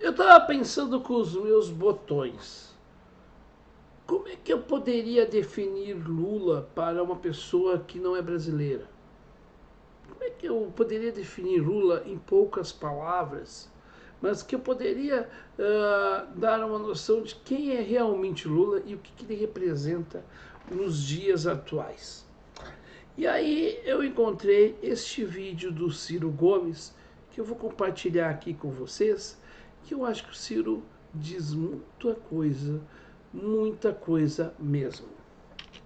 Eu estava pensando com os meus botões. Como é que eu poderia definir Lula para uma pessoa que não é brasileira? Como é que eu poderia definir Lula em poucas palavras, mas que eu poderia dar uma noção de quem é realmente Lula e o que ele representa nos dias atuais? E aí eu encontrei este vídeo do Ciro Gomes, que eu vou compartilhar aqui com vocês, que eu acho que o Ciro diz muita coisa mesmo.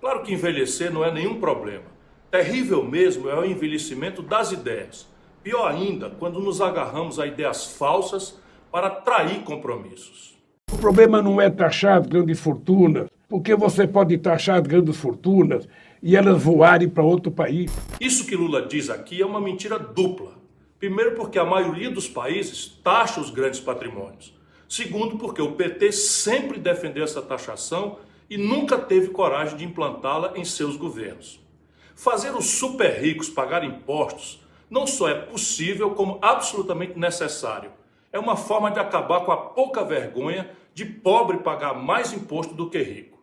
Claro que envelhecer não é nenhum problema. Terrível mesmo é o envelhecimento das ideias. Pior ainda, quando nos agarramos a ideias falsas para trair compromissos. O problema não é taxar grandes fortunas, porque você pode taxar grandes fortunas e elas voarem para outro país. Isso que Lula diz aqui é uma mentira dupla. Primeiro, porque a maioria dos países taxa os grandes patrimônios. Segundo, porque o PT sempre defendeu essa taxação e nunca teve coragem de implantá-la em seus governos. Fazer os super ricos pagar impostos não só é possível, como absolutamente necessário. É uma forma de acabar com a pouca vergonha de pobre pagar mais imposto do que rico.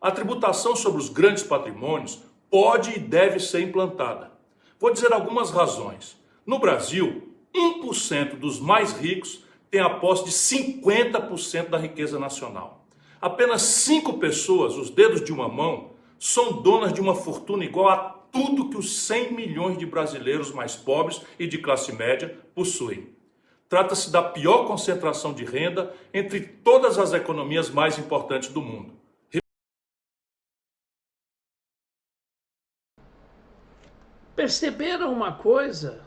A tributação sobre os grandes patrimônios pode e deve ser implantada. Vou dizer algumas razões. No Brasil, 1% dos mais ricos tem a posse de 50% da riqueza nacional. Apenas 5 pessoas, os dedos de uma mão, são donas de uma fortuna igual a tudo que os 100 milhões de brasileiros mais pobres e de classe média possuem. Trata-se da pior concentração de renda entre todas as economias mais importantes do mundo. Perceberam uma coisa?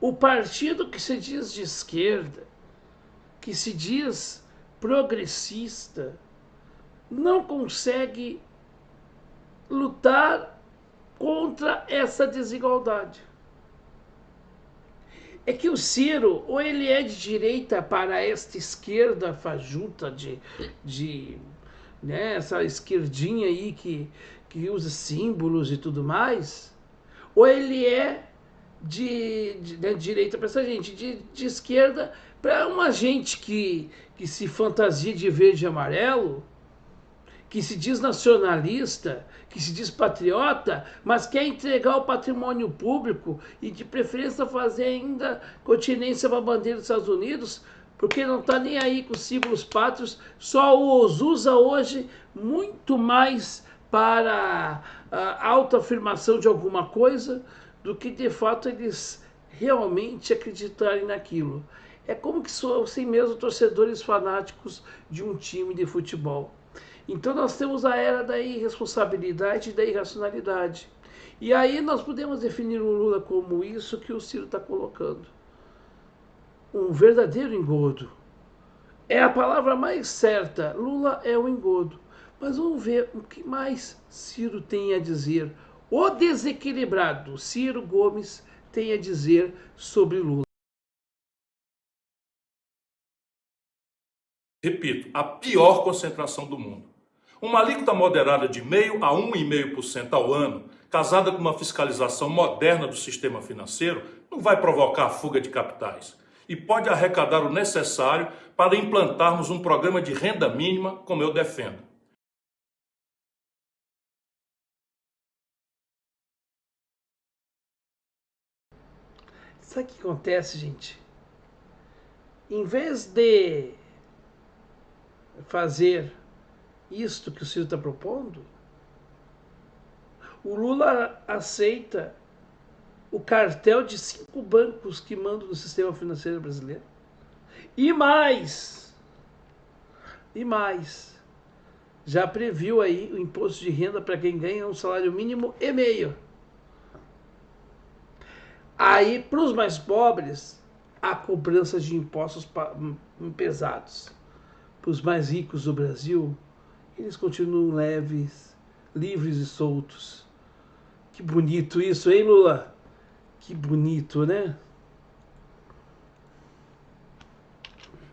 O partido que se diz de esquerda, que se diz progressista, não consegue lutar contra essa desigualdade. É que o Ciro, ou ele é de direita para esta esquerda fajuta né, essa esquerdinha aí que usa símbolos e tudo mais, ou ele é de direita para essa gente, de esquerda para uma gente que se fantasia de verde e amarelo, que se diz nacionalista, que se diz patriota, mas quer entregar o patrimônio público e de preferência fazer ainda continência para a bandeira dos Estados Unidos, porque não está nem aí com os símbolos pátrios, só os usa hoje muito mais para a autoafirmação de alguma coisa do que de fato eles realmente acreditarem naquilo. É como que fossem mesmo torcedores fanáticos de um time de futebol. Então nós temos a era da irresponsabilidade e da irracionalidade. E aí nós podemos definir o Lula como isso que o Ciro está colocando. Um verdadeiro engodo. É a palavra mais certa. Lula é o engodo. Mas vamos ver o que mais Ciro tem a dizer. O desequilibrado Ciro Gomes tem a dizer sobre Lula. Repito, a pior concentração do mundo. Uma alíquota moderada de 0,5% a 1,5% ao ano, casada com uma fiscalização moderna do sistema financeiro, não vai provocar a fuga de capitais e pode arrecadar o necessário para implantarmos um programa de renda mínima, como eu defendo. Sabe o que acontece, gente? Em vez de fazer isto que o Ciro está propondo, o Lula aceita o cartel de 5 bancos que mandam no sistema financeiro brasileiro. E mais, já previu aí o imposto de renda para quem ganha um salário mínimo e meio. Aí, para os mais pobres, a cobrança de impostos pesados. Para os mais ricos do Brasil, eles continuam leves, livres e soltos. Que bonito isso, hein, Lula? Que bonito, né?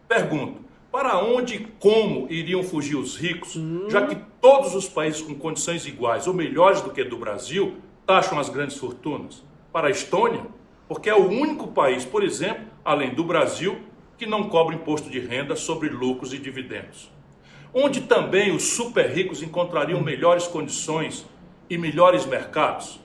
Pergunto, para onde e como iriam fugir os ricos, já que todos os países com condições iguais ou melhores do que do Brasil taxam as grandes fortunas? Para a Estônia? Porque é o único país, por exemplo, além do Brasil, que não cobra imposto de renda sobre lucros e dividendos. Onde também os super ricos encontrariam melhores condições e melhores mercados.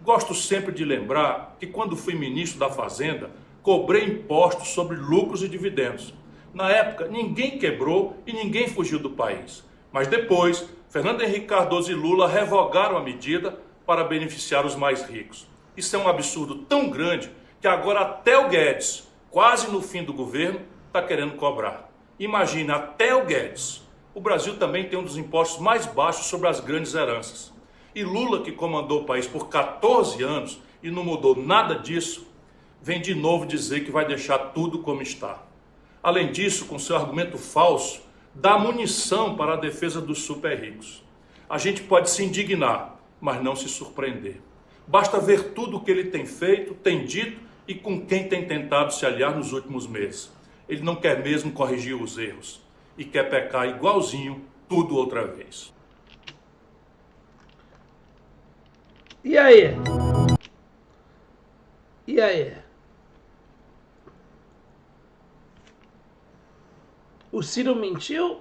Gosto sempre de lembrar que quando fui ministro da Fazenda, cobrei impostos sobre lucros e dividendos. Na época, ninguém quebrou e ninguém fugiu do país. Mas depois, Fernando Henrique Cardoso e Lula revogaram a medida para beneficiar os mais ricos. Isso é um absurdo tão grande que agora até o Guedes, quase no fim do governo, está querendo cobrar. Imagina, até o Guedes. O Brasil também tem um dos impostos mais baixos sobre as grandes heranças. E Lula, que comandou o país por 14 anos e não mudou nada disso, vem de novo dizer que vai deixar tudo como está. Além disso, com seu argumento falso, dá munição para a defesa dos super ricos. A gente pode se indignar, mas não se surpreender. Basta ver tudo o que ele tem feito, tem dito e com quem tem tentado se aliar nos últimos meses. Ele não quer mesmo corrigir os erros e quer pecar igualzinho tudo outra vez. E aí? E aí? O Ciro mentiu?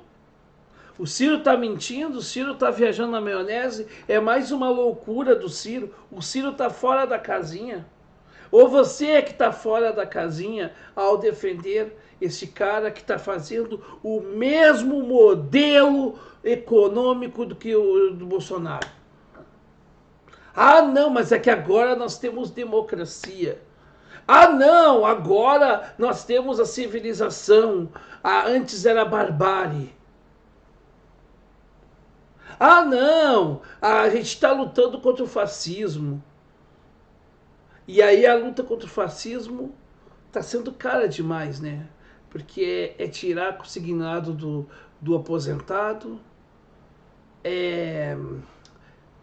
O Ciro tá mentindo? O Ciro tá viajando na maionese? É mais uma loucura do Ciro. O Ciro tá fora da casinha. Ou você é que tá fora da casinha ao defender esse cara que tá fazendo o mesmo modelo econômico do que o do Bolsonaro. Ah, não, mas é que agora nós temos democracia. Ah, não, agora nós temos a civilização. Ah, antes era barbárie. Ah, não, a gente está lutando contra o fascismo. E aí a luta contra o fascismo está sendo cara demais, né? Porque é tirar consignado do aposentado, é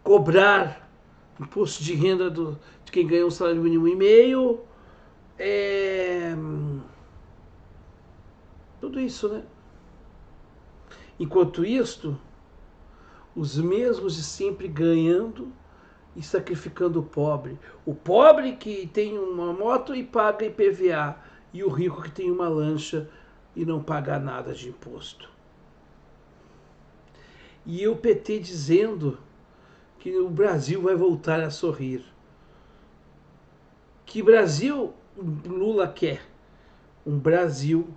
cobrar imposto de renda de quem ganha um salário mínimo e meio, tudo isso, né? Enquanto isto, os mesmos de sempre ganhando e sacrificando o pobre. O pobre que tem uma moto e paga IPVA, e o rico que tem uma lancha e não paga nada de imposto. E o PT dizendo que o Brasil vai voltar a sorrir. Que Brasil Lula quer? Um Brasil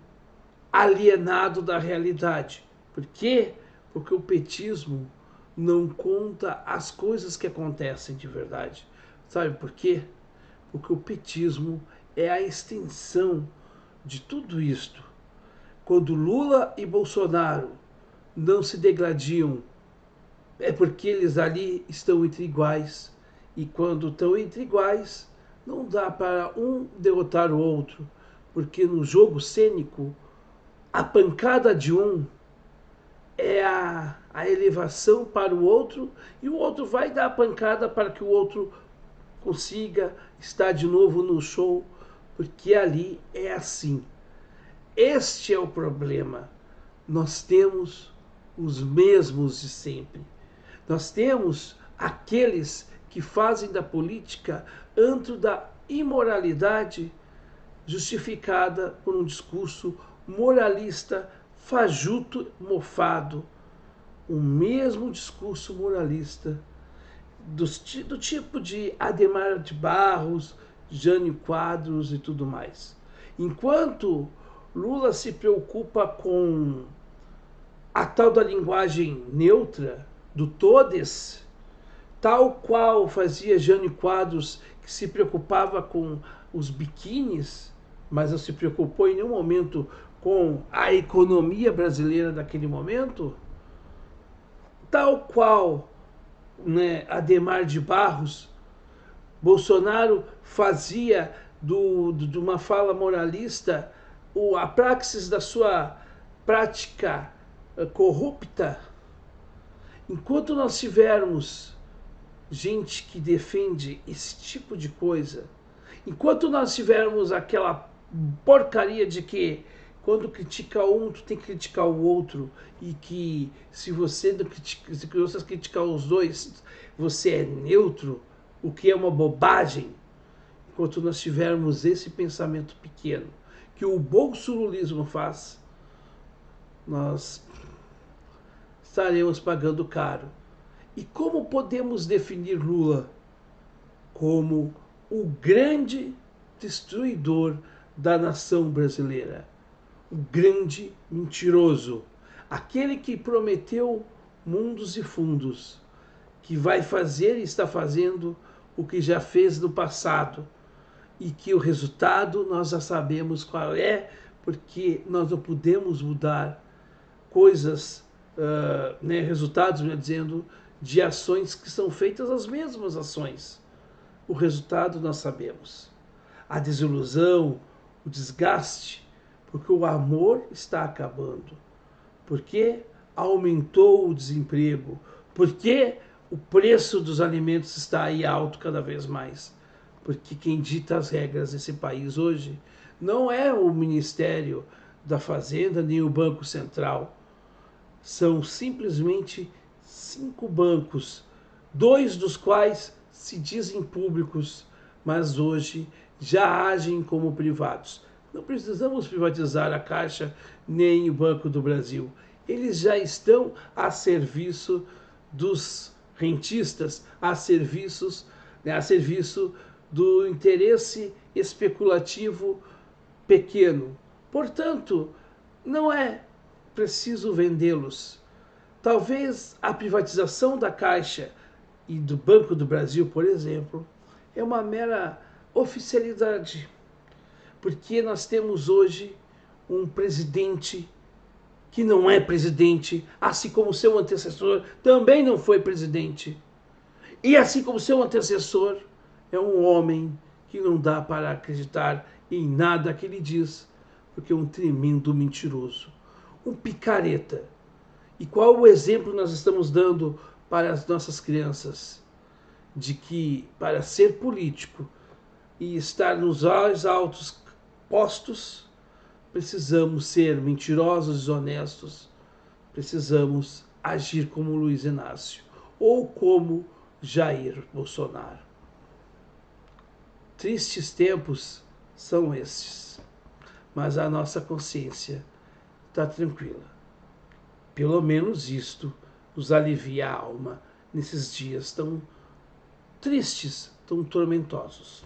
alienado da realidade. Por quê? Porque o petismo não conta as coisas que acontecem de verdade. Sabe por quê? Porque o petismo é a extensão de tudo isto. Quando Lula e Bolsonaro não se degladiam, é porque eles ali estão entre iguais. E quando estão entre iguais, não dá para um derrotar o outro. Porque no jogo cênico, a pancada de um é a elevação para o outro, e o outro vai dar a pancada para que o outro consiga estar de novo no show, porque ali é assim. Este é o problema. Nós temos os mesmos de sempre. Nós temos aqueles que fazem da política antro da imoralidade justificada por um discurso moralista, fajuto, mofado. O mesmo discurso moralista do tipo de Adhemar de Barros, Jânio Quadros e tudo mais. Enquanto Lula se preocupa com a tal da linguagem neutra, do todes, tal qual fazia Jânio Quadros, que se preocupava com os biquínis, mas não se preocupou em nenhum momento com a economia brasileira daquele momento, tal qual, né, Adhemar de Barros, Bolsonaro fazia de uma fala moralista a praxis da sua prática corrupta. Enquanto nós tivermos gente que defende esse tipo de coisa, enquanto nós tivermos aquela porcaria de que quando critica um, tu tem que criticar o outro, e que se você não critica, se você criticar os dois, você é neutro, o que é uma bobagem. Enquanto nós tivermos esse pensamento pequeno, que o bolsolulismo faz, nós estaremos pagando caro. E como podemos definir Lula? Como o grande destruidor da nação brasileira, o grande mentiroso, aquele que prometeu mundos e fundos, que vai fazer e está fazendo o que já fez no passado, e que o resultado nós já sabemos qual é, porque nós não podemos mudar coisas, resultados, melhor dizendo, de ações que são feitas as mesmas ações. O resultado nós sabemos. A desilusão, o desgaste, porque o amor está acabando, porque aumentou o desemprego, porque o preço dos alimentos está aí alto cada vez mais. Porque quem dita as regras desse país hoje não é o Ministério da Fazenda nem o Banco Central. São simplesmente 5 bancos, 2 dos quais se dizem públicos, mas hoje já agem como privados. Não precisamos privatizar a Caixa nem o Banco do Brasil. Eles já estão a serviço dos rentistas, a serviço do interesse especulativo pequeno. Portanto, não é preciso vendê-los. Talvez a privatização da Caixa e do Banco do Brasil, por exemplo, é uma mera oficialidade, porque nós temos hoje um presidente que não é presidente, assim como seu antecessor também não foi presidente. E assim como seu antecessor é um homem que não dá para acreditar em nada que ele diz, porque é um tremendo mentiroso, um picareta. E qual o exemplo nós estamos dando para as nossas crianças? De que para ser político e estar nos mais altos postos, precisamos ser mentirosos, desonestos, precisamos agir como Luiz Inácio ou como Jair Bolsonaro. Tristes tempos são estes, mas a nossa consciência está tranquila. Pelo menos isto nos alivia a alma nesses dias tão tristes, tão tormentosos.